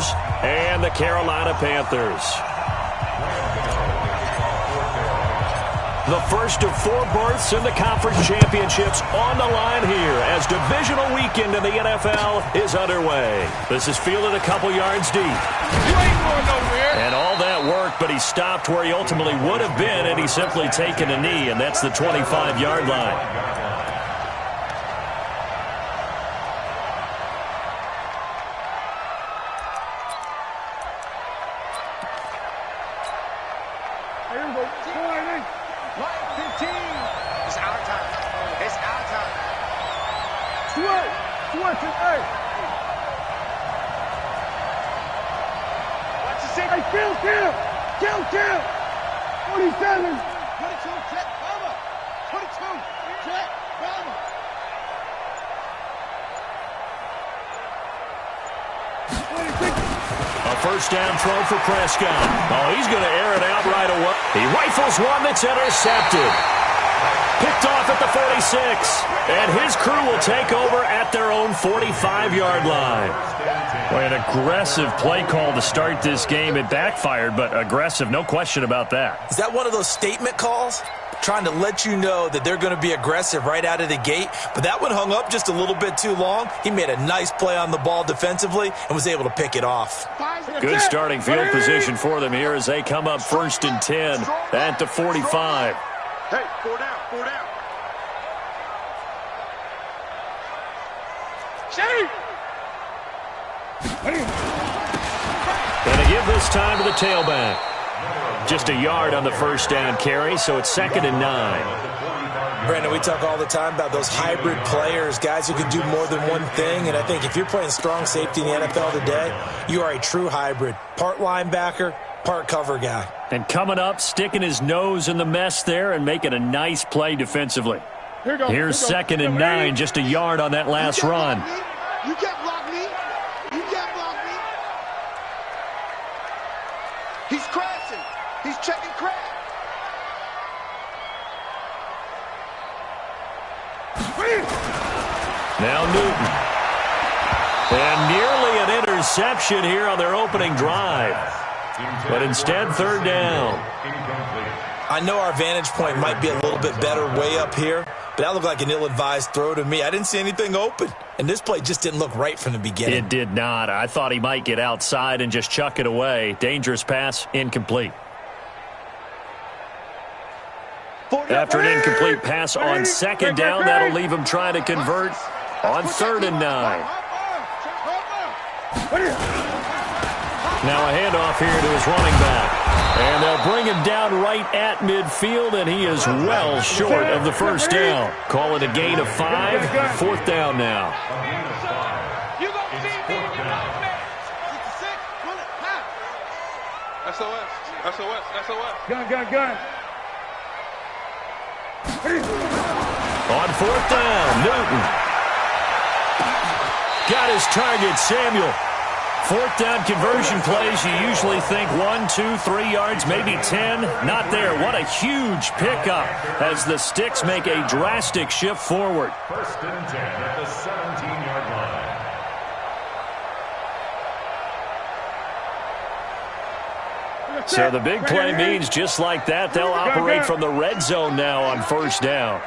Chargers and the Carolina Panthers. The first of 4 berths in the conference championships on the line here as divisional weekend in the NFL is underway. This is fielded a couple yards deep. You ain't going nowhere. And all that work, but he stopped where he ultimately would have been, and he's simply taken a knee, and that's the 25-yard line. Kill! 47! 22, check, Bama! 22, check, Bama! A first down throw for Prescott. Oh, he's going to air it out right away. He rifles one that's intercepted. Picked off at the 46. And his crew will take over at their own 45-yard line. Boy, an aggressive play call to start this game. It backfired, but aggressive, no question about that. Is that one of those statement calls? Trying to let you know that they're going to be aggressive right out of the gate. But that one hung up just a little bit too long. He made a nice play on the ball defensively and was able to pick it off. Good starting field position for them here as they come up 1st and 10 at the 45. Hey, 4 down, 4 down. Shane! And they give this time to the tailback. Just a yard on the first down carry, so it's 2nd and 9. Brandon, we talk all the time about those hybrid players, guys who can do more than one thing. And I think if you're playing strong safety in the NFL today, you are a true hybrid. Part linebacker, part cover guy. And coming up, sticking his nose in the mess there and making a nice play defensively. Here's 2nd and 9, just a yard on that last run. You can't block me. You can't block me. He's crashing. He's checking crash. Now Newton. And nearly an interception here on their opening drive. But instead, 3rd down. I know our vantage point might be a little bit better way up here, but that looked like an ill-advised throw to me. I didn't see anything open, and this play just didn't look right from the beginning. It did not. I thought he might get outside and just chuck it away. Dangerous pass, incomplete. After an incomplete pass on 2nd down, that'll leave him trying to convert on 3rd and 9. Now a handoff here to his running back. And they'll bring him down right at midfield, and he is well short of the first down. Call it a gain of 5, 4th down now. You gonna see me, you know me. 66, pull it, pass. SOS. Gun. On 4th down, Newton. Got his target, Samuel. 4th down conversion plays, you usually think 1, 2, 3 yards, maybe 10. Not there. What a huge pickup as the Sticks make a drastic shift forward. 1st and 10 at the 17-yard line. So the big play means just like that, they'll operate from the red zone now on 1st down.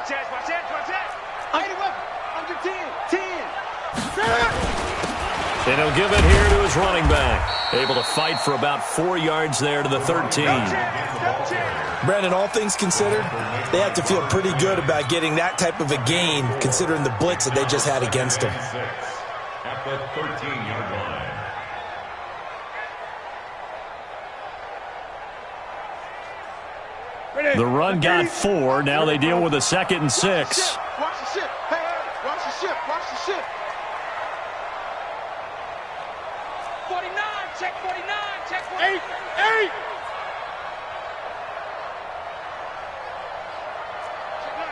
And he'll give it here to his running back. Able to fight for about 4 yards there to the 13. Brandon, all things considered, they have to feel pretty good about getting that type of a gain considering the blitz that they just had against them. At the 13-yard line. The run got 4. Now they deal with a 2nd and 6. Watch the ship. Hey, watch the ship. Watch the ship. 49, check 49. 8.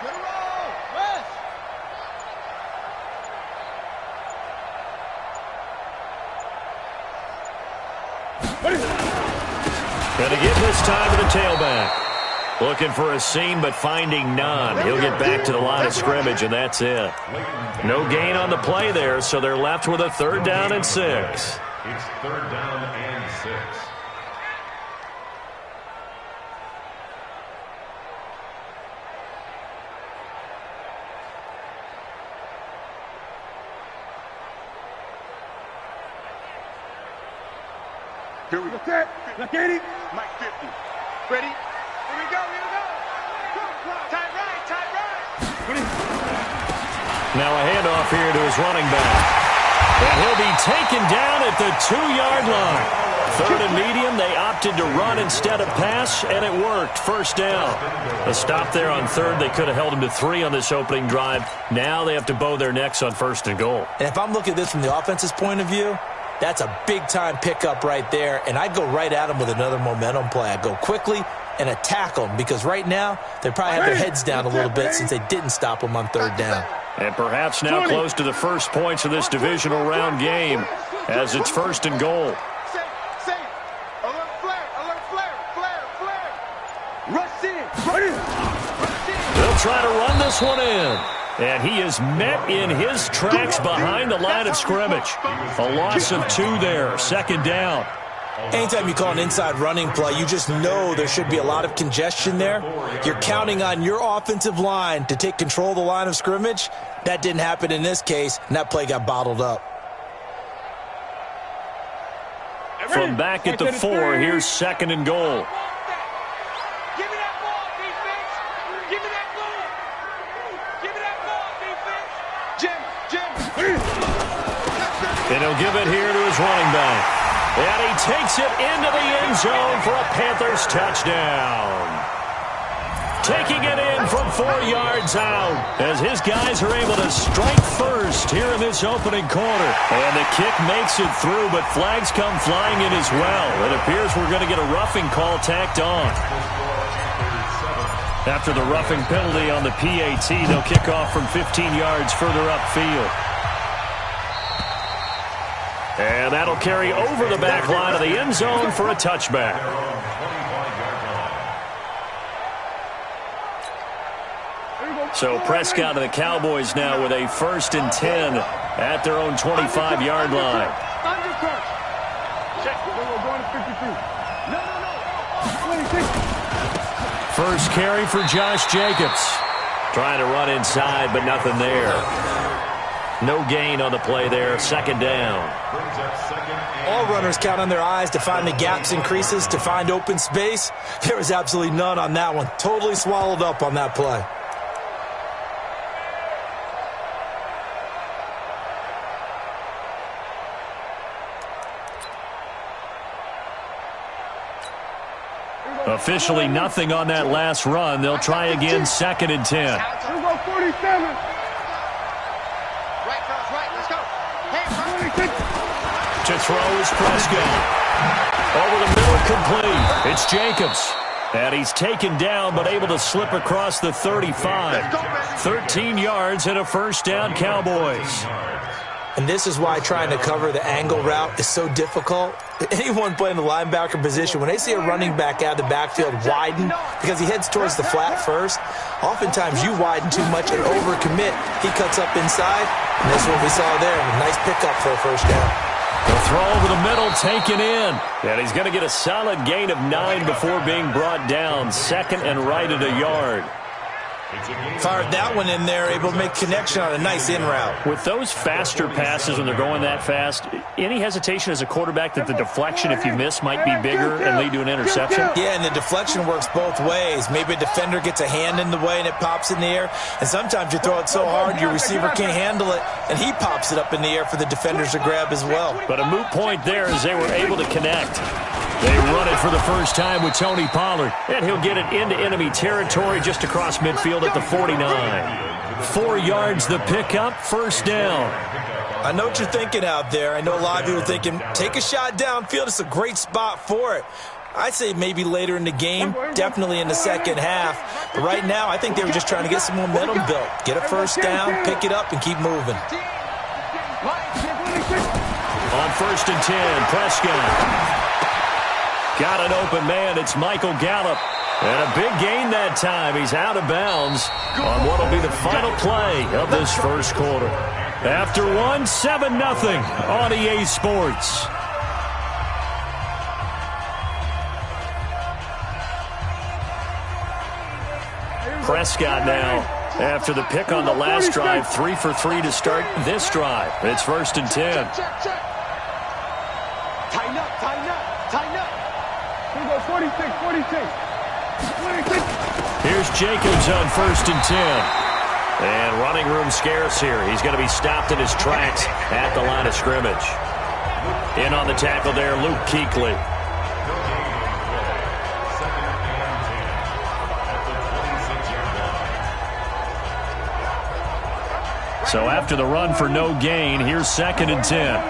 Get a roll. West. Gonna give this time to the tailback. Looking for a seam, but finding none. He'll get back to the line of scrimmage, and that's it. No gain on the play there, so they're left with a 3rd down and 6. It's 3rd down and 6. Here we go. Set. Look at it. Mike 50. Ready? Here we go. Here we go. Tight right. Tight right. Now a handoff here to his running back. And he'll be taken down at the 2-yard line. 3rd and medium. They opted to run instead of pass, and it worked. 1st down. A stop there on 3rd. They could have held him to 3 on this opening drive. Now they have to bow their necks on 1st and goal. And if I'm looking at this from the offense's point of view, that's a big-time pickup right there, and I'd go right at them with another momentum play. I'd go quickly and attack them because right now they probably have their heads down a little bit since they didn't stop them on 3rd down. And perhaps now close to the first points of this divisional round game as it's 1st and goal. Safe. Alert flare. Alert flare. Flare. Rush in. They'll try to run this one in. And he is met in his tracks behind the line of scrimmage. A loss of 2 there. 2nd down. Anytime you call an inside running play, you just know there should be a lot of congestion there. You're counting on your offensive line to take control of the line of scrimmage. That didn't happen in this case, and that play got bottled up. From back at the 4, here's 2nd and goal. Give me that ball, defense. Give me that ball. Give me that ball, defense. Jim. And he'll give it here to his running back. And he takes it into the end zone for a Panthers touchdown. Taking it in from 4 yards out as his guys are able to strike first here in this opening quarter. And the kick makes it through, but flags come flying in as well. It appears we're going to get a roughing call tacked on. After the roughing penalty on the PAT, they'll kick off from 15 yards further upfield. And that'll carry over the back line of the end zone for a touchback. So Prescott and the Cowboys now with a 1st and 10 at their own 25-yard line. First carry for Josh Jacobs. Trying to run inside, but nothing there. No gain on the play there. 2nd down. All runners count on their eyes to find the gaps and creases, to find open space. There was absolutely none on that one. Totally swallowed up on that play. Officially nothing on that last run. They'll try again, 2nd and 10. Here we go, 47. To throw is Prescott. Over the middle, complete. It's Jacobs. And he's taken down, but able to slip across the 35. 13 yards and a 1st down, Cowboys. And this is why trying to cover the angle route is so difficult. Anyone playing the linebacker position, when they see a running back out of the backfield widen because he heads towards the flat first, oftentimes you widen too much and overcommit. He cuts up inside, and that's what we saw there. A nice pickup for a 1st down. The throw over the middle, taken in. And he's going to get a solid gain of 9 before being brought down. 2nd and right at a yard. Fired that one in there, able to make connection on a nice in route. With those faster passes when they're going that fast, any hesitation as a quarterback that the deflection, if you miss, might be bigger and lead to an interception? Yeah, and the deflection works both ways. Maybe a defender gets a hand in the way and it pops in the air. And sometimes you throw it so hard your receiver can't handle it, and he pops it up in the air for the defenders to grab as well. But a moot point there as they were able to connect. They run it for the first time with Tony Pollard, and he'll get it into enemy territory just across midfield at the 49. 4 yards the pickup, 1st down. I know what you're thinking out there. I know a lot of you are thinking, take a shot downfield. It's a great spot for it. I'd say maybe later in the game, definitely in the 2nd half. But right now, I think they were just trying to get some momentum built. Get a 1st down, pick it up, and keep moving. On 1st and 10, Prescott. Got an open man. It's Michael Gallup. And a big gain that time. He's out of bounds on what will be the final play of this 1st quarter. After 1, 7-0 on EA Sports. Prescott now. After the pick on the last drive, 3 for 3 to start this drive. It's 1st and 10. Tighten up, tighten up, tighten up. Here we go, 46, 46. 46. Here's Jacobs on 1st and 10. And running room scarce here. He's going to be stopped in his tracks at the line of scrimmage. In on the tackle there, Luke Kuechly. So after the run for no gain, here's 2nd and 10.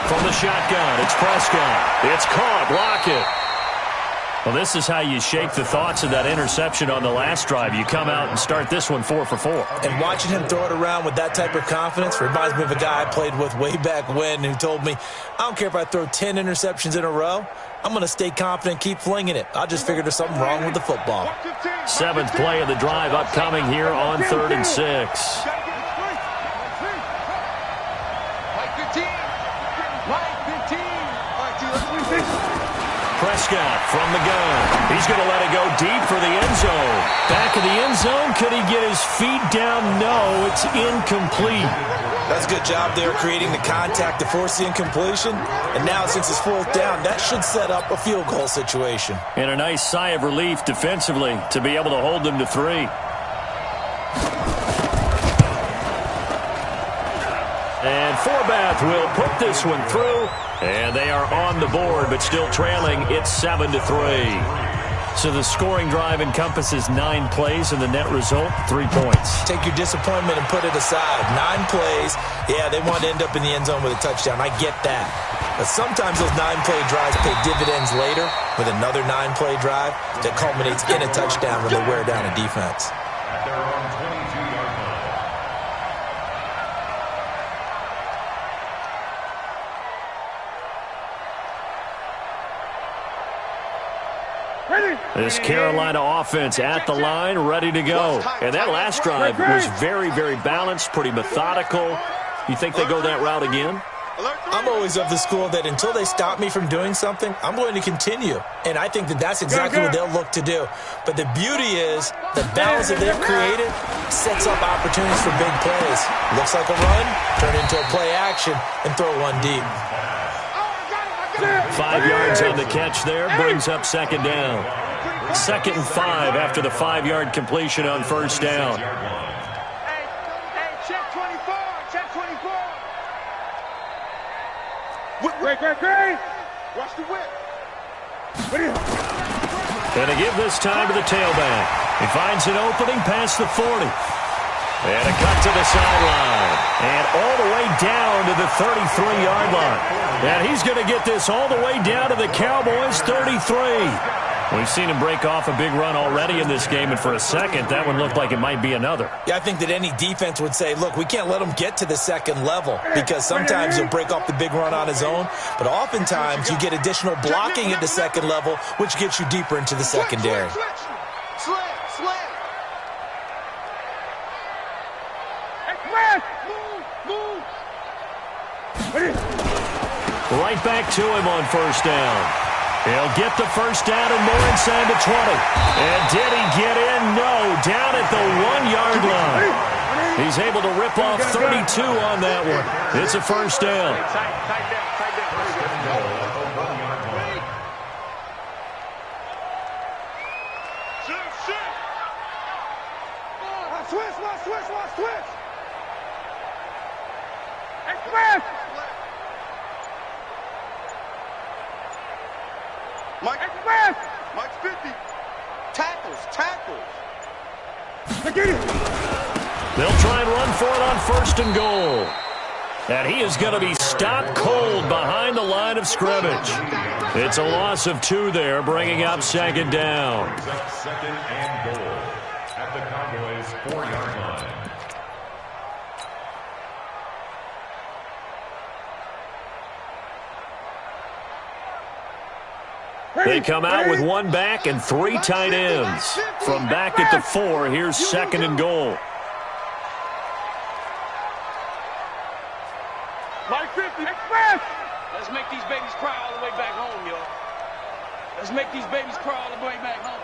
From the shotgun, it's Prescott. It's caught. Block it. Well, this is how you shake the thoughts of that interception on the last drive. You come out and start this one 4 for 4. And watching him throw it around with that type of confidence reminds me of a guy I played with way back when who told me, I don't care if I throw 10 interceptions in a row. I'm going to stay confident, keep flinging it. I just figured there's something wrong with the football. 7th play of the drive upcoming here on 3rd and 6. Prescott from the gun. He's going to let it go deep for the end zone. Back of the end zone. Could he get his feet down? No, it's incomplete. That's a good job there creating the contact to force the incompletion. And now since it's 4th down, that should set up a field goal situation. And a nice sigh of relief defensively to be able to hold them to 3. And Forbath will put this one through. And they are on the board, but still trailing. It's 7 to 3. So the scoring drive encompasses 9 plays, and the net result, 3 points. Take your disappointment and put it aside. 9 plays. Yeah, they want to end up in the end zone with a touchdown. I get that. But sometimes those 9-play drives pay dividends later with another 9-play drive that culminates in a touchdown when they wear down a defense. At their own 22-yard line. This Carolina offense at the line, ready to go. And that last drive was very, very balanced, pretty methodical. You think they go that route again? I'm always of the school that until they stop me from doing something, I'm going to continue. And I think that that's exactly what they'll look to do. But the beauty is the balance that they've created sets up opportunities for big plays. Looks like a run, turn into a play action, and throw one deep. 5 yards on the catch there, brings up 2nd down. 2nd and 5 after the 5-yard completion on 1st down. Hey, check 24, check 24. Great. Watch the whip. And to give this time to the tailback. He finds an opening past the 40. And a cut to the sideline. And all the way down to the 33-yard line. And he's going to get this all the way down to the Cowboys' 33. We've seen him break off a big run already in this game, and for a second, that one looked like it might be another. Yeah, I think that any defense would say, look, we can't let him get to the 2nd level because sometimes he'll break off the big run on his own, but oftentimes you get additional blocking at the 2nd level, which gets you deeper into the secondary. Slam. Move. Right back to him on 1st down. He'll get the 1st down and more inside the 20. And did he get in? No. Down at the 1-yard line. He's able to rip off 32 on that one. It's a 1st down. Tight down. Switch. Express. Mike Express. Mike's 50. Tackles. They'll try and run for it on 1st and goal. And he is going to be stopped cold behind the line of scrimmage. It's a loss of 2 there, bringing up 2nd down. 2nd and goal at the Cowboys' 4-yard line. They come out with 1 back and 3 tight ends. From back at the 4, here's 2nd and goal. Let's make these babies cry all the way back home.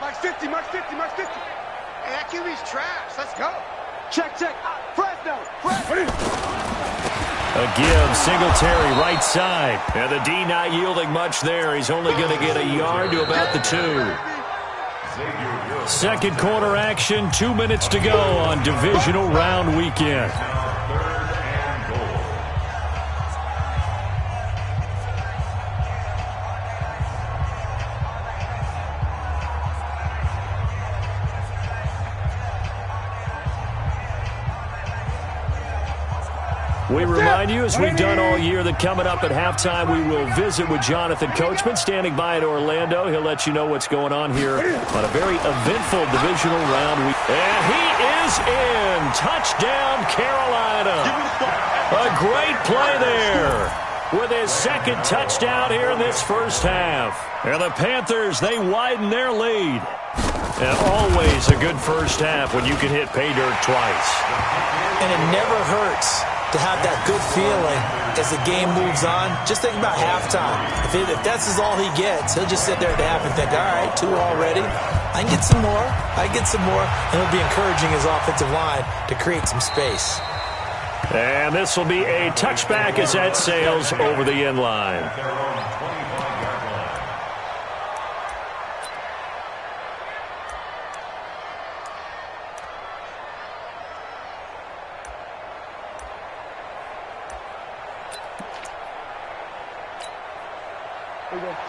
Mike 50, Mike 50, Mike 50. Hey, that QB's trash. Let's go. Check. Fresno. A give, Singletary, right side. And the D not yielding much there. He's only going to get a yard to about the 2. Second quarter action, 2 minutes to go on divisional round weekend. We remind you, as we've done all year, that coming up at halftime, we will visit with Jonathan Coachman, standing by in Orlando. He'll let you know what's going on here on a very eventful divisional round. And he is in. Touchdown, Carolina. A great play there with his second touchdown here in this first half. And the Panthers, they widen their lead. And always a good first half when you can hit pay dirt twice. And it never hurts to have that good feeling as the game moves on. Just think about halftime. If that's all he gets, he'll just sit there at the half and think, all right, 2 already. I can get some more. And he'll be encouraging his offensive line to create some space. And this will be a touchback as that sails over the end line.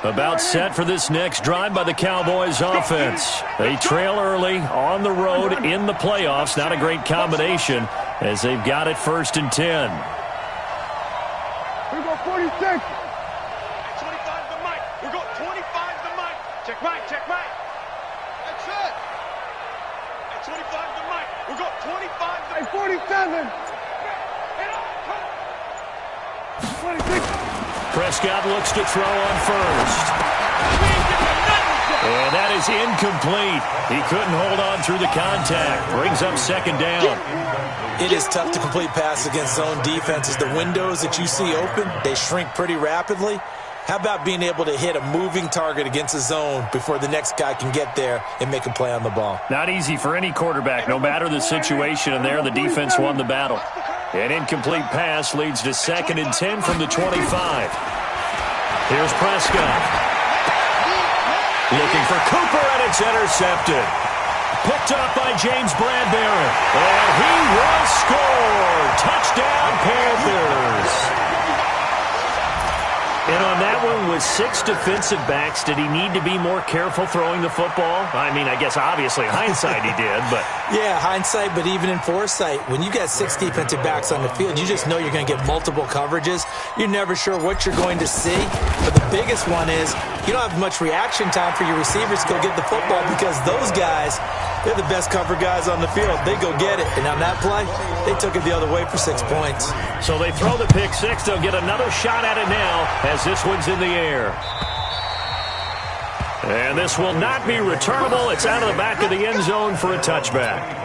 About set for this next drive by the Cowboys offense. They trail early on the road in the playoffs. Not a great combination as they've got it 1st and 10. We go 46. 25 to Mike. We go 25 to Mike. Check Mike. That's it. At 25 to Mike. We go 25 to 47. 26. Prescott looks to throw on first. And that is incomplete. He couldn't hold on through the contact. Brings up second down. It is tough to complete passes against zone defenses. The windows that you see open, they shrink pretty rapidly. How about being able to hit a moving target against a zone before the next guy can get there and make a play on the ball? Not easy for any quarterback, no matter the situation. And there, the defense won the battle. An incomplete pass leads to 2nd and 10 from the 25. Here's Prescott. Looking for Cooper, and it's intercepted. Picked up by James Bradbury. And he will score. Touchdown, Panthers. And on that one, with 6 defensive backs, did he need to be more careful throwing the football? I mean, I guess obviously hindsight he did, but... Yeah, hindsight, but even in foresight, when you got 6 defensive backs on the field, you just know you're going to get multiple coverages. You're never sure what you're going to see. But the biggest one is you don't have much reaction time for your receivers to go get the football because those guys, they're the best cover guys on the field. They go get it. And on that play, they took it the other way for 6 points. So they throw the pick 6. They'll get another shot at it now as this one's in the air. And this will not be returnable. It's out of the back of the end zone for a touchback.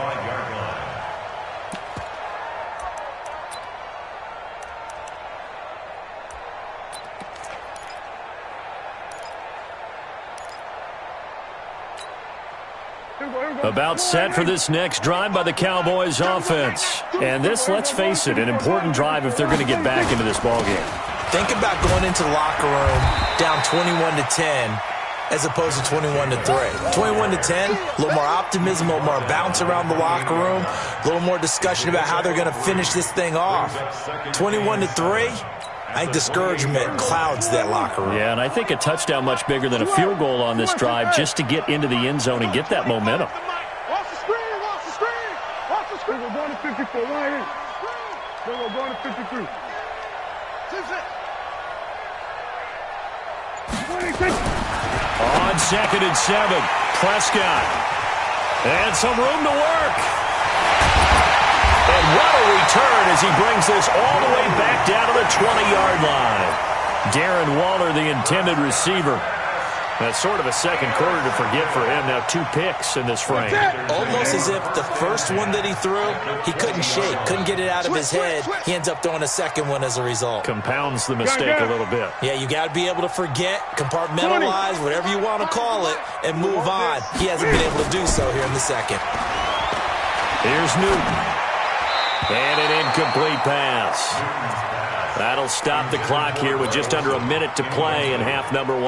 About set for this next drive by the Cowboys offense. And this, let's face it, an important drive if they're going to get back into this ballgame. Think about going into the locker room down 21-10 as opposed to 21-3. 21-10, a little more optimism, a little more bounce around the locker room, a little more discussion about how they're going to finish this thing off. 21-3, I think discouragement clouds that locker room. Yeah, and I think a touchdown much bigger than a field goal on this drive just to get into the end zone and get that momentum. Watch the screen. We're going to 54. Right here. We're going to 53. 26. On 2nd and 7, Prescott. And some room to work. And what a return as he brings this all the way back down to the 20-yard line. Darren Waller, the intended receiver. That's sort of a second quarter to forget for him. Now 2 picks in this frame. Almost as if the first one that he threw, he couldn't shake, couldn't get it out of his head. He ends up throwing a second one as a result. Compounds the mistake a little bit. Yeah, you got to be able to forget, compartmentalize, whatever you want to call it, and move on. He hasn't been able to do so here in the second. Here's Newton. And an incomplete pass. That'll stop the clock here with just under a minute to play in half number 1.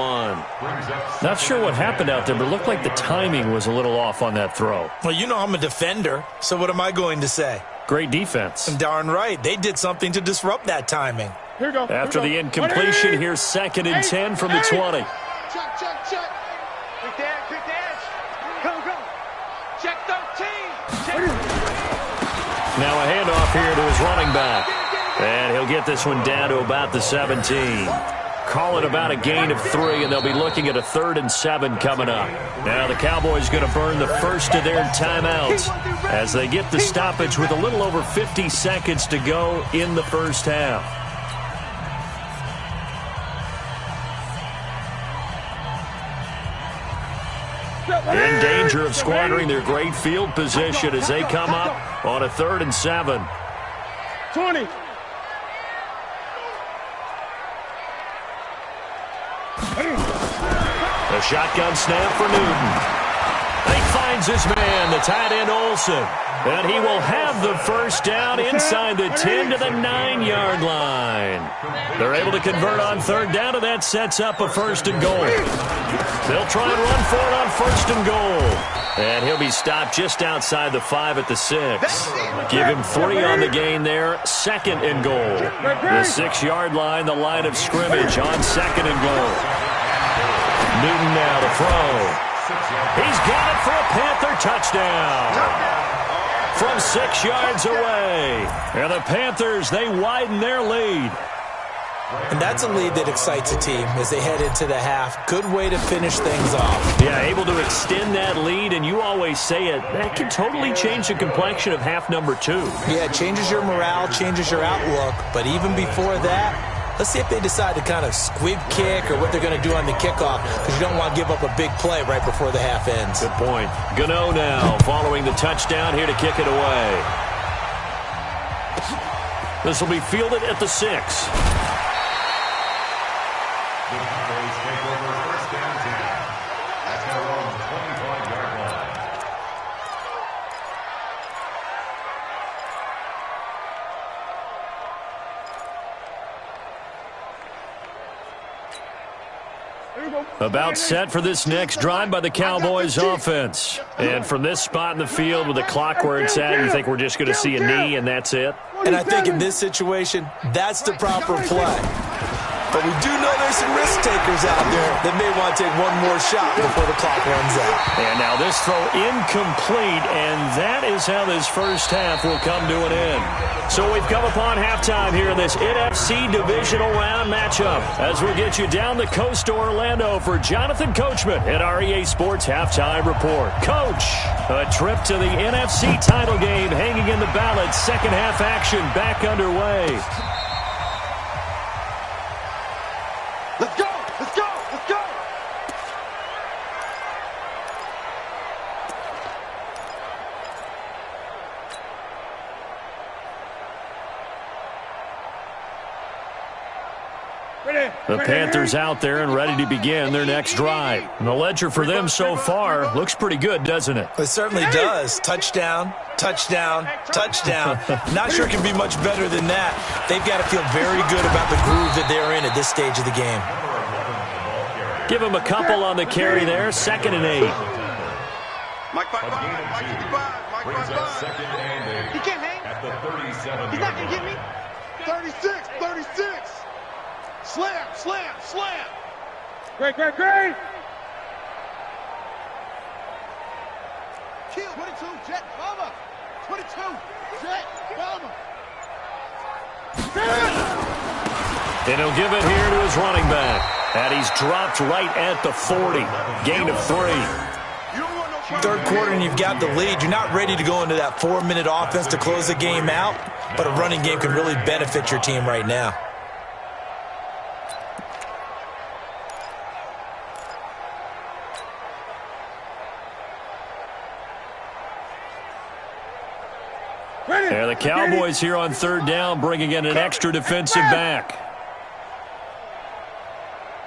Not sure what happened out there, but it looked like the timing was a little off on that throw. Well, you know I'm a defender, so what am I going to say? Great defense. And darn right, they did something to disrupt that timing. Here we go. After the incompletion, here's 2nd and 10 from the 20. Check, check, check. Quick dash, quick dash. Come, come. Check 13. Check. Now a handoff here to his running back. And he'll get this one down to about the 17. Call it about a gain of 3, and they'll be looking at a 3rd and 7 coming up. Now the Cowboys going to burn the first of their timeouts as they get the stoppage with a little over 50 seconds to go in the first half. In danger of squandering their great field position as they come up on a 3rd and 7. 20. A shotgun snap for Newton. He finds his man, the tight end Olsen. And he will have the first down inside the 10 to the 9-yard line. They're able to convert on 3rd down, and that sets up a 1st and goal. They'll try and run for it on 1st and goal. And he'll be stopped just outside the 5 at the 6. Give him 3 on the gain there. 2nd and goal. The 6-yard line, the line of scrimmage on 2nd and goal. Newton now to throw. He's got it for a Panther touchdown. From 6 yards away. And the Panthers, they widen their lead. And that's a lead that excites a team as they head into the half. Good way to finish things off. Yeah, able to extend that lead, and you always say it, that can totally change the complexion of half number 2. Yeah, it changes your morale, changes your outlook. But even before that, let's see if they decide to kind of squib kick or what they're going to do on the kickoff, because you don't want to give up a big play right before the half ends. Good point. Gano now following the touchdown here to kick it away. This will be fielded at the 6. About set for this next drive by the Cowboys offense. And from this spot in the field with the clock where it's at, you think we're just going to see a knee and that's it? And I think in this situation, that's the proper play. But we do know there's some risk takers out there that may want to take one more shot before the clock runs out. And now this throw incomplete, and that is how this first half will come to an end. So we've come upon halftime here in this NFC Divisional Round matchup as we'll get you down the coast to Orlando for Jonathan Coachman at our EA Sports Halftime Report. Coach, a trip to the NFC title game hanging in the balance. Second half action back underway. Let's go! Let's go! Let's go! The Panthers out there and ready to begin their next drive. And the ledger for them so far looks pretty good, doesn't it? It certainly does. Touchdown, touchdown, touchdown. Not sure it can be much better than that. They've got to feel very good about the groove that they're in at this stage of the game. Give him a couple on the carry there. 2nd and 8. Mike 5-5. Mike 55. Mike 5-5. He can't hang. At the 37. He's not going to get me. 36. 36. Slam, slam, slam. Great, great, great. Kill. 22, jet, bomber. 22, jet, bomber. And he'll give it here to his running back. And he's dropped right at the 40. Gain of 3. Third quarter and you've got the lead. You're not ready to go into that 4-minute offense to close the game out, but a running game can really benefit your team right now. And the Cowboys here on third down bringing in an extra defensive back.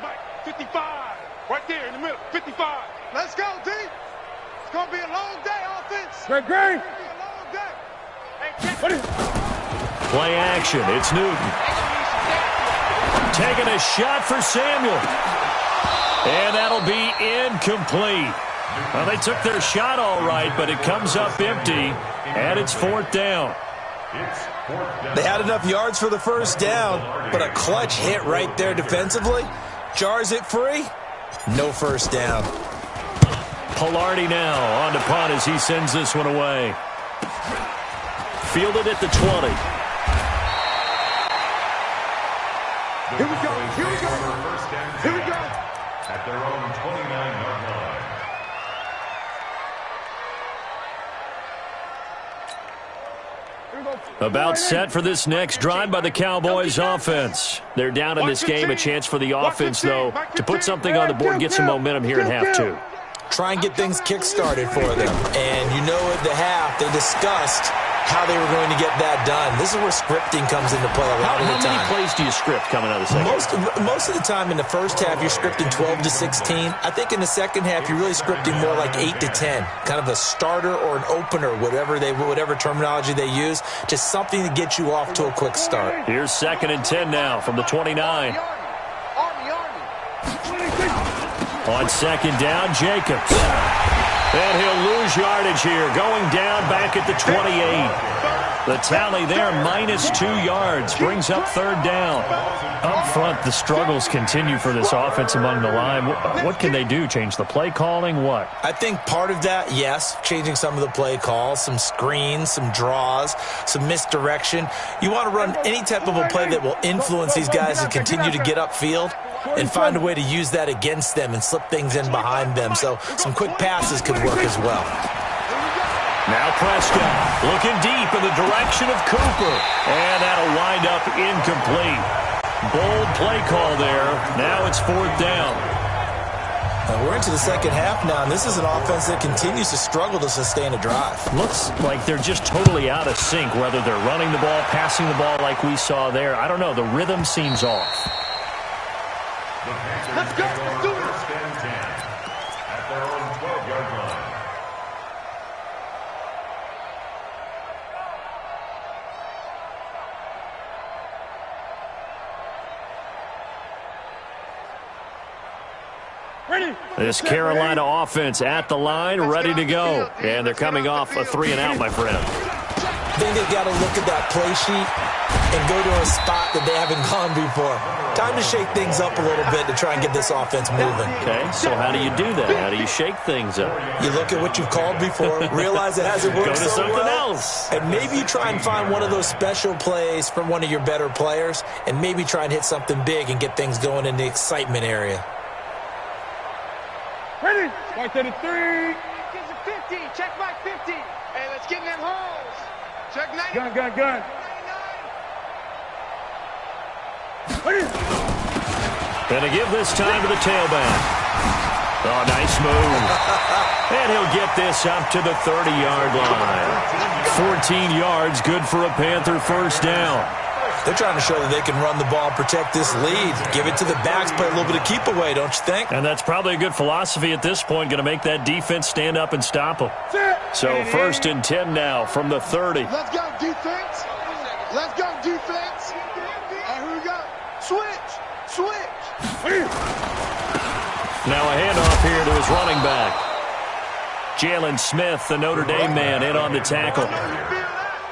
Mike, 55. Right there in the middle. 55. Let's go, D. It's going to be a long day, offense. Great. It's going to be a long day. Hey, Play action. It's Newton. Taking a shot for Samuel. And that'll be incomplete. Well, they took their shot all right, but it comes up empty, and it's fourth down. They had enough yards for the first down, but a clutch hit right there defensively jars it free. No first down. Pilardi now on to punt as he sends this one away. Fielded at the 20. Here we go. Here we go. Here we go. At their own 29-yard line. About set for this next drive by the Cowboys offense. They're down in this game. A chance for the offense, though, to put something on the board and get some momentum here in half two. Try and get things kick-started for them. And you know at the half, they discussed how they were going to get that done. This is where scripting comes into play a lot of the time. How many plays do you script coming out of the second? Most of the time in the first half, you're scripting 12 to 16. I think in the second half, you're really scripting more like 8 to 10. Kind of a starter or an opener, whatever terminology they use. Just something to get you off to a quick start. Here's 2nd and 10 now from the 29. On 2nd down, Jacobs. And he'll lose yardage here, going down back at the 28. The tally there, -2 yards, brings up 3rd down. Up front, the struggles continue for this offense among the line. What can they do? Change the play calling? What? I think part of that, yes, changing some of the play calls, some screens, some draws, some misdirection. You want to run any type of a play that will influence these guys to continue to get upfield and find a way to use that against them and slip things in behind them. So some quick passes could work as well. Now Prescott looking deep in the direction of Cooper. And that'll wind up incomplete. Bold play call there. Now it's 4th down. Now we're into the second half now, and this is an offense that continues to struggle to sustain a drive. Looks like they're just totally out of sync, whether they're running the ball, passing the ball like we saw there. I don't know. The rhythm seems off. Let's go. Let's do it. At their own 12-yard line. Ready. This Carolina offense at the line, ready to go. And they're coming off a 3-and-out, my friend. I think they've got to look at that play sheet and go to a spot that they haven't gone before. Time to shake things up a little bit to try and get this offense moving. Okay, so how do you do that? How do you shake things up? You look at what you've called before, realize it hasn't worked Go to so something well, else. and maybe you try and find one of those special plays from one of your better players, and maybe try and hit something big and get things going in the excitement area. Ready. Right there to 3. Get to 50. Check my 50. Hey, let's get in them holes. Check 90. Gun. And to give this time to the tailback. Oh, nice move. And he'll get this up to the 30-yard line. 14 yards, good for a Panther first down. They're trying to show that they can run the ball and protect this lead. Give it to the backs, play a little bit of keep away, don't you think? And that's probably a good philosophy at this point, going to make that defense stand up and stop them. So 1st and 10 now from the 30. Let's go, defense. Let's go, defense. And who we got? Switch. Now a handoff here to his running back. Jalen Smith, the Notre Dame man, in on the tackle.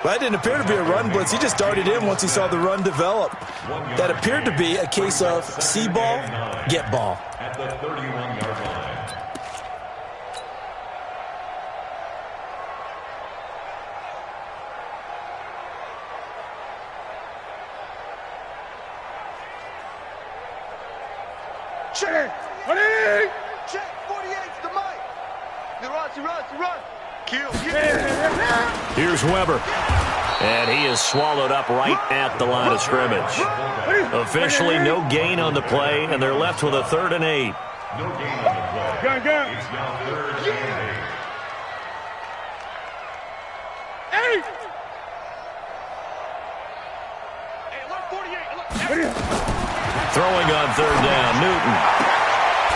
That didn't appear to be a run blitz. He just darted in once he saw the run develop. That appeared to be a case of see ball, get ball. At the 31-yard line. Check. Ready. Check. 48's the mic. He runs. Kill. Here's Weber. And he is swallowed up right at the line of scrimmage. Officially no gain on the play, and they're left with a 3rd and 8. No gain on the play. Gun. It's now 3rd and 8. Throwing on third down, Newton.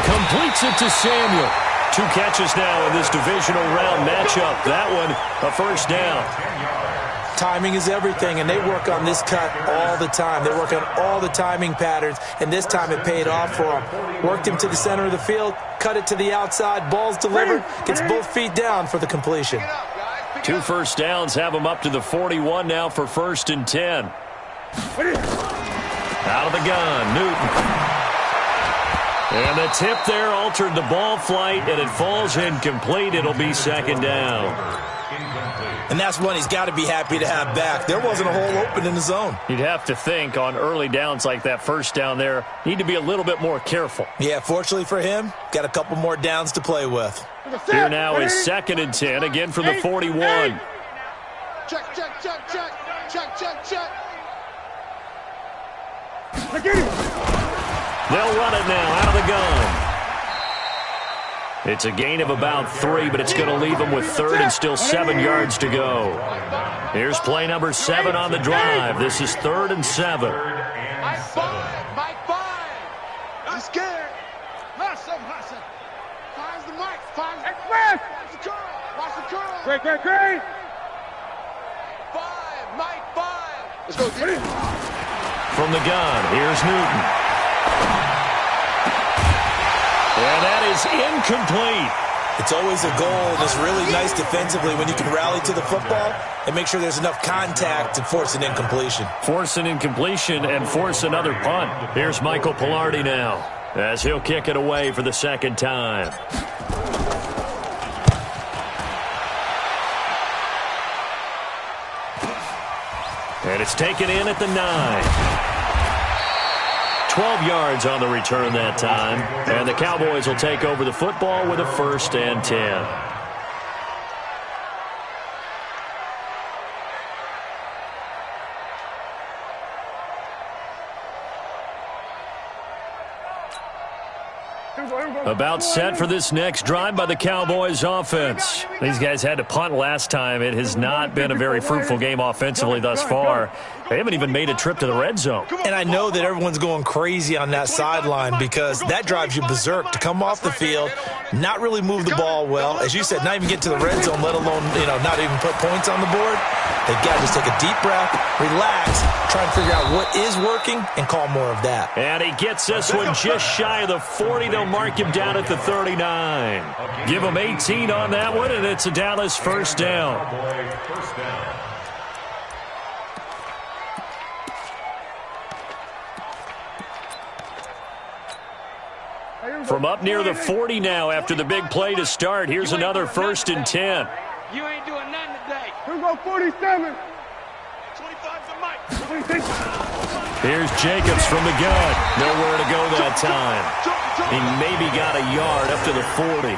Completes it to Samuel. 2 catches now in this divisional round matchup. That one, a first down. Timing is everything, and they work on this cut all the time. They work on all the timing patterns, and this time it paid off for them. Worked him to the center of the field, cut it to the outside, ball's delivered, gets both feet down for the completion. 2 first downs have him up to the 41 now for 1st and 10. Out of the gun, Newton. And the tip there altered the ball flight, and it falls incomplete. It'll be 2nd down. And that's one he's got to be happy to have back. There wasn't a hole open in the zone. You'd have to think on early downs like that first down there, need to be a little bit more careful. Yeah, fortunately for him, got a couple more downs to play with. Here now is 2nd and 10, again from the 41. Check, check, check, check. Check, check, check. They'll run it now out of the gun. It's a gain of about 3, but it's going to leave them with 3rd and still 7 yards to go. Here's play number 7 on the drive. This is 3rd and 7. Mike 5. Mike 5. I'm scared. Hustle. Five's the mic. Five's the mic. Watch the curl. Watch the curl. Great. 5. Mike 5. Let's go. From the gun, here's Newton. And that is incomplete. It's always a goal, and it's really nice defensively when you can rally to the football and make sure there's enough contact to force an incompletion. Force an incompletion and force another punt. Here's Michael Pilardi now, as he'll kick it away for the 2nd time. And it's taken in at the 9. 12 yards on the return that time. And the Cowboys will take over the football with a 1st and 10. About set for this next drive by the Cowboys offense. These guys had to punt last time. It has not been a very fruitful game offensively thus far. They haven't even made a trip to the red zone. And I know that everyone's going crazy on that sideline because that drives you berserk to come off the field, not really move the ball well. As you said, not even get to the red zone, let alone, not even put points on the board. They've got to just take a deep breath, relax, try and figure out what is working, and call more of that. And he gets this one just shy of the 40. They'll mark him down at the 39. Give him 18 on that one, and it's a Dallas 1st down. From up near the 40 now after the big play to start. Here's another 1st and 10. You ain't doing nothing today. Here go 47. 25 to Mike. Here's Jacobs from the gun. Nowhere to go that time. He maybe got a yard up to the 40.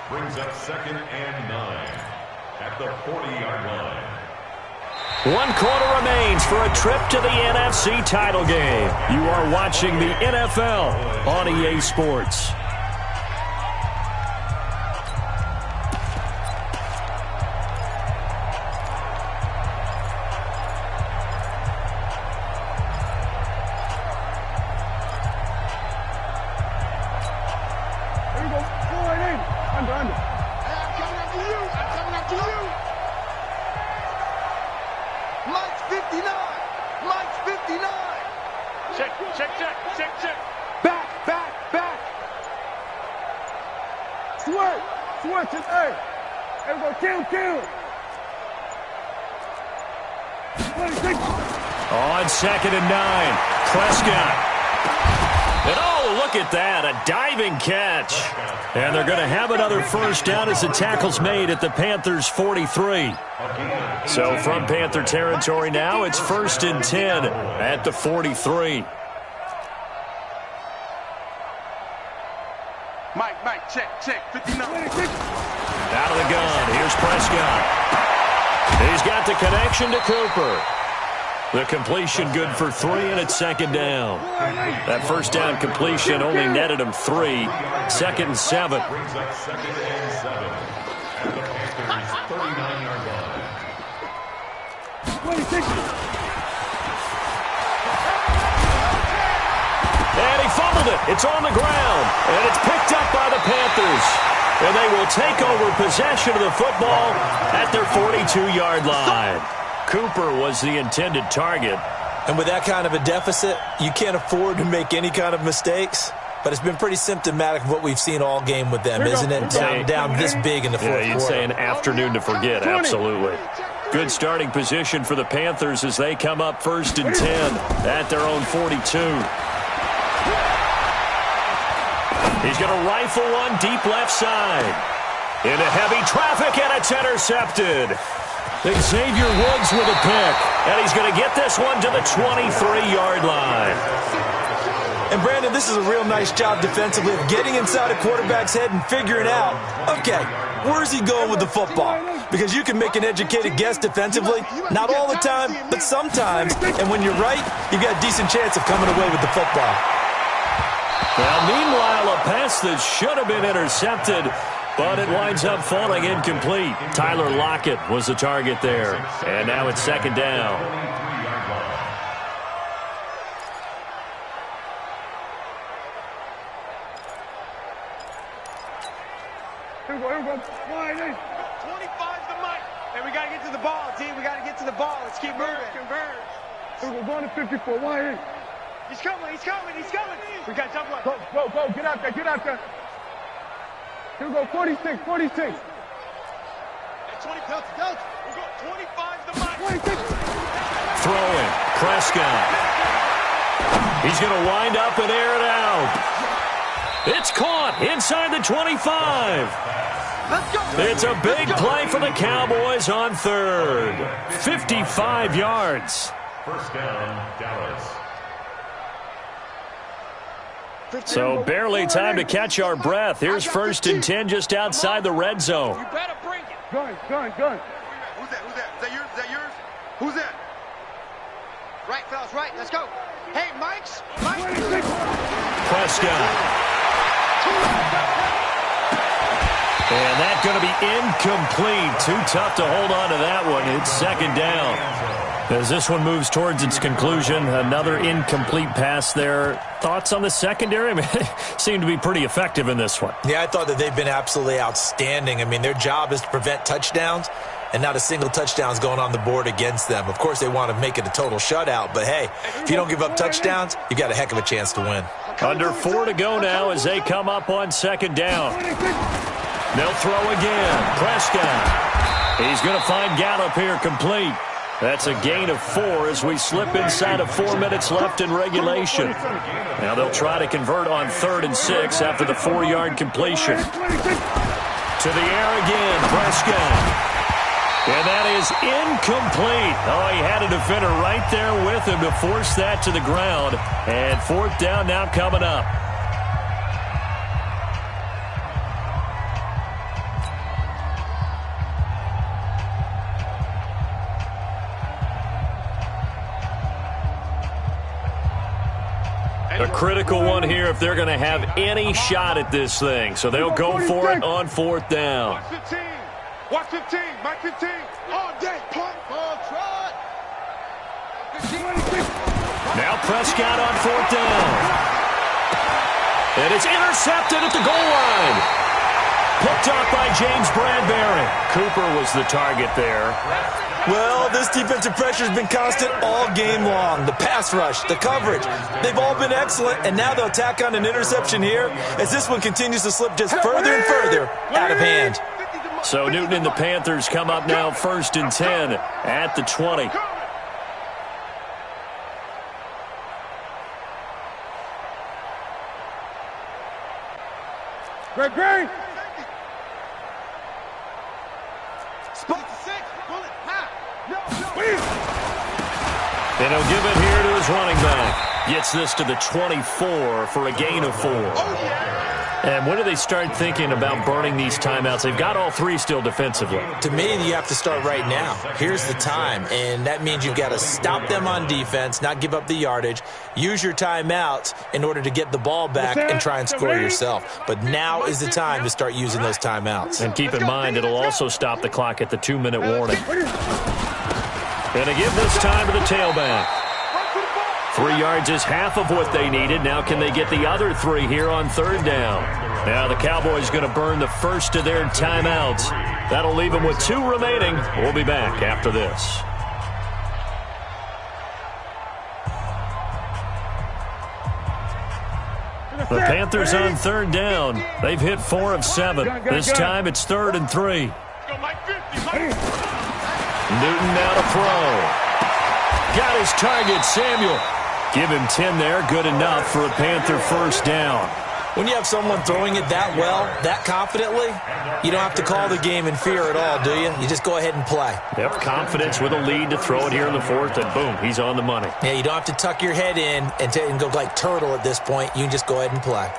Brings up 2nd and 9 at the 40-yard line. 1 quarter remains for a trip to the NFC title game. You are watching the NFL on EA Sports. On 2nd and 9, Prescott. And oh, look at that, a diving catch. And they're going to have another 1st down as the tackle's made at the Panthers' 43. So from Panther territory now, it's 1st and 10 at the 43. Mike, check, 59. Out of the gun, here's Prescott. He's got the connection to Cooper. The completion good for 3, and it's 2nd down. That 1st down completion only netted him 3. 2nd and 7. Brings up 2nd and 7 at the Panthers' 39-yard line. And he fumbled it. It's on the ground. And it's picked up by the Panthers. And they will take over possession of the football at their 42-yard line. Cooper was the intended target. And with that kind of a deficit, you can't afford to make any kind of mistakes. But it's been pretty symptomatic of what we've seen all game with them, isn't it? Down this big in the fourth quarter. Yeah, you'd say an afternoon to forget, absolutely. Good starting position for the Panthers as they come up 1st and 10 at their own 42. He's going to rifle one deep left side. Into heavy traffic, and it's intercepted. Xavier Woods with a pick, and he's going to get this one to the 23-yard line. And, Brandon, this is a real nice job defensively of getting inside a quarterback's head and figuring out, okay, where's he going with the football? Because you can make an educated guess defensively, not all the time, but sometimes. And when you're right, you've got a decent chance of coming away with the football. Well, meanwhile, a pass that should have been intercepted, but it winds up falling incomplete. Tyler Lockett was the target there. And now it's 2nd down. Here we go. 25 the mic. And we got to get to the ball, team. We got to get to the ball. Let's keep moving. Converge. Here we go. Going to 54. Why? He's coming. We got to jump up. Go. Get out there. Here we go. 46. 20. We got 25 the mic. 26. Throwing. Prescott. He's going to wind up and air it out. It's caught inside the 25. Let's go. It's a big play for the Cowboys on 3rd. 55 yards. 1st down, Dallas. So barely time to catch our breath. Here's 1st and 10 just outside the red zone. You better bring it. Gun. Who's that? Is that yours? Who's that? Right, fellas, right. Let's go. Hey, Mike. Prescott. And that's going to be incomplete. Too tough to hold on to that one. It's 2nd down. As this one moves towards its conclusion, another incomplete pass there. Thoughts on the secondary? I mean, they seem to be pretty effective in this one. Yeah, I thought that they've been absolutely outstanding. I mean, their job is to prevent touchdowns, and not a single touchdown is going on the board against them. Of course, they want to make it a total shutout, but hey, if you don't give up touchdowns, you've got a heck of a chance to win. Under 4 to go now as they come up on 2nd down. They'll throw again. Prescott. He's going to find Gallup here complete. That's a gain of 4 as we slip inside of 4 minutes left in regulation. Now they'll try to convert on 3rd and 6 after the 4-yard completion. To the air again, Prescott. And that is incomplete. Oh, he had a defender right there with him to force that to the ground. And 4th down now coming up. A critical one here if they're going to have any shot at this thing. So they'll go for it on 4th down. Watch 15. Mike 15. All day. Punt. Ball trot. Now Prescott on 4th down. And it's intercepted at the goal line. Picked off by James Bradbury. Cooper was the target there. Well, this defensive pressure has been constant all game long. The pass rush, the coverage, they've all been excellent, and now they'll tack on an interception here as this one continues to slip just further and further out of hand. So Newton and the Panthers come up now 1st and 10 at the 20. Greg. And he'll give it here to his running back. Gets this to the 24 for a gain of 4. And when do they start thinking about burning these timeouts? They've got all 3 still defensively. To me, you have to start right now. Here's the time, and that means you've got to stop them on defense, not give up the yardage, use your timeouts in order to get the ball back and try and score yourself. But now is the time to start using those timeouts. And keep in mind, it'll also stop the clock at the 2-minute warning. Going to give this time to the tailback. 3 yards is half of what they needed. Now can they get the other 3 here on third down? Now the Cowboys going to burn the first of their timeouts. That'll leave them with 2 remaining. We'll be back after this. The Panthers on third down. They've hit 4 of 7. This time it's 3rd and 3. Newton now to throw. Got his target, Samuel. Give him 10 there. Good enough for a Panther first down. When you have someone throwing it that well, that confidently, you don't have to call the game in fear at all, do you? You just go ahead and play. Yep, confidence with a lead to throw it here in the 4th, and boom, he's on the money. Yeah, you don't have to tuck your head in and go like turtle at this point. You can just go ahead and play.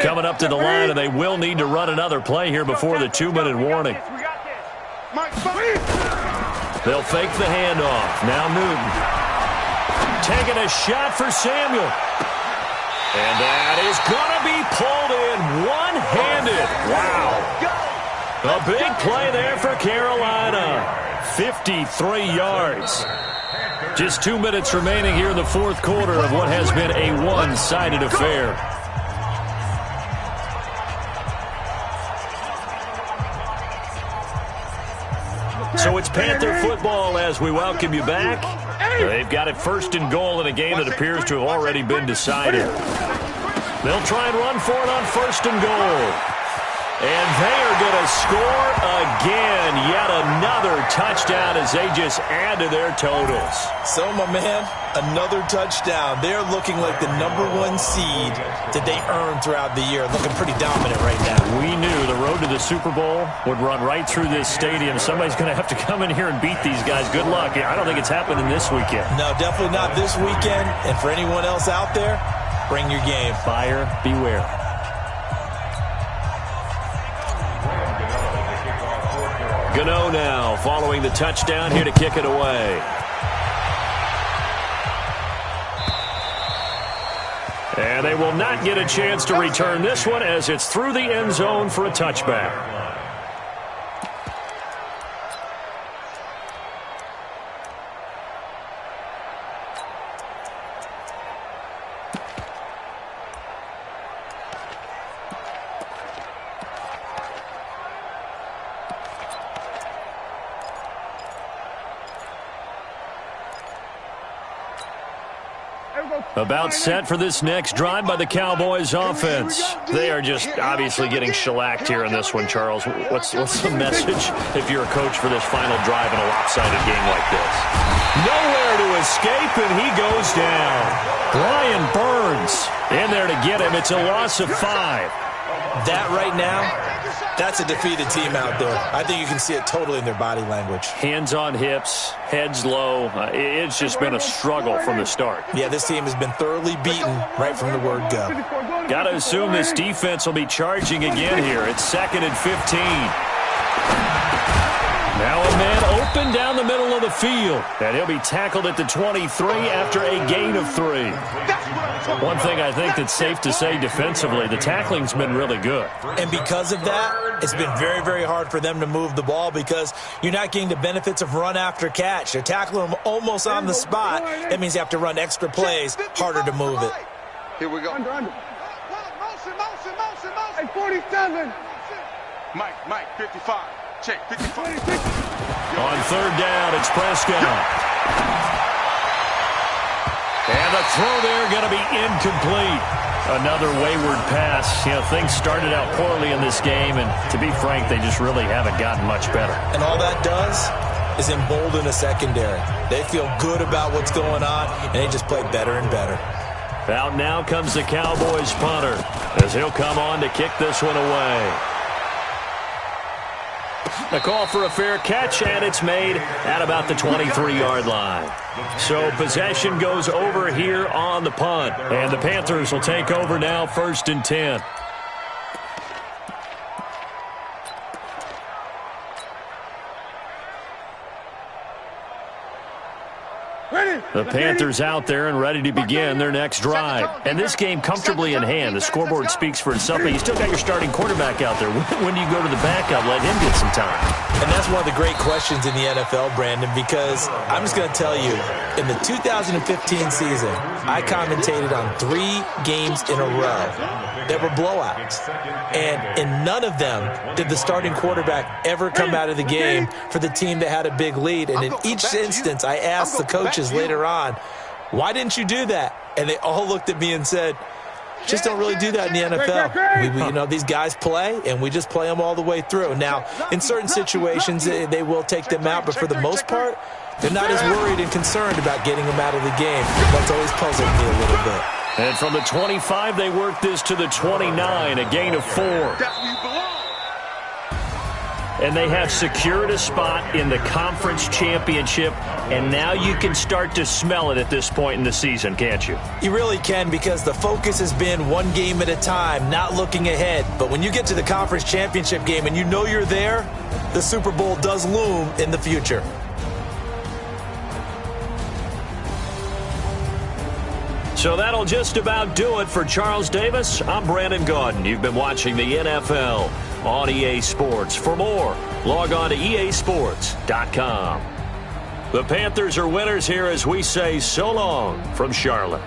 Coming up to the line, and they will need to run another play here before the 2-minute warning. They'll fake the handoff. Now Newton. Taking a shot for Samuel. And that is going to be pulled in one-handed. Wow. A big play there for Carolina. 53 yards. Just 2 minutes remaining here in the 4th quarter of what has been a one-sided affair. So it's Panther football as we welcome you back. They've got it 1st and goal in a game that appears to have already been decided. They'll try and run for it on 1st and goal. And they are going to score again. Yet another touchdown as they just add to their totals. So, my man, another touchdown. They're looking like the #1 seed that they earned throughout the year. Looking pretty dominant right now. We knew the road to the Super Bowl would run right through this stadium. Somebody's going to have to come in here and beat these guys. Good luck. I don't think it's happening this weekend. No, definitely not this weekend. And for anyone else out there, bring your game. Buyer beware. Gano now following the touchdown here to kick it away. And they will not get a chance to return this one as it's through the end zone for a touchback. About set for this next drive by the Cowboys offense. They are just obviously getting shellacked here in this one, Charles. What's the message if you're a coach for this final drive in a lopsided game like this? Nowhere to escape, and he goes down. Brian Burns in there to get him. It's a loss of 5. That right now, that's a defeated team out there. I think you can see it totally in their body language. Hands on hips, heads low. It's just been a struggle from the start. Yeah, this team has been thoroughly beaten right from the word go. Got to assume this defense will be charging again here. It's 2nd and 15. Now a man open down the middle of the field. And he'll be tackled at the 23 after a gain of 3. One thing I think that's safe to say defensively, the tackling's been really good. And because of that, it's been very, very hard for them to move the ball because you're not getting the benefits of run after catch. They're tackling them almost on the spot. That means you have to run extra plays, harder to move it. Here we go. Under. Motion. Hey, 47. Mike, 55. Check, 55. On third down, it's Prescott. And the throw there going to be incomplete. Another wayward pass. You know, things started out poorly in this game, and to be frank, they just really haven't gotten much better. And all that does is embolden a secondary. They feel good about what's going on, and they just play better and better. Out now comes the Cowboys punter as he'll come on to kick this one away. A call for a fair catch, and it's made at about the 23-yard line. So possession goes over here on the punt, and the Panthers will take over now 1st and 10. The Panthers out there and ready to begin their next drive. And this game comfortably in hand. The scoreboard speaks for itself, but you still got your starting quarterback out there. When do you go to the backup, let him get some time? And that's one of the great questions in the NFL, Brandon, because I'm just going to tell you, in the 2015 season, I commentated on 3 games in a row that were blowouts. And in none of them did the starting quarterback ever come out of the game for the team that had a big lead. And in each instance, I asked the coaches later on, why didn't you do that? And they all looked at me and said, just don't really do that in the NFL. These guys play, and we just play them all the way through. Now, in certain situations, they will take them out, but for the most part, they're not as worried and concerned about getting them out of the game. That's always puzzled me a little bit. And from the 25, they work this to the 29, a gain of 4. And they have secured a spot in the conference championship, and now you can start to smell it at this point in the season, can't you? You really can, because the focus has been one game at a time, not looking ahead. But when you get to the conference championship game and you know you're there, the Super Bowl does loom in the future. So that'll just about do it for Charles Davis. I'm Brandon Gaudin. You've been watching the NFL on EA Sports. For more, log on to easports.com. The Panthers are winners here as we say so long from Charlotte.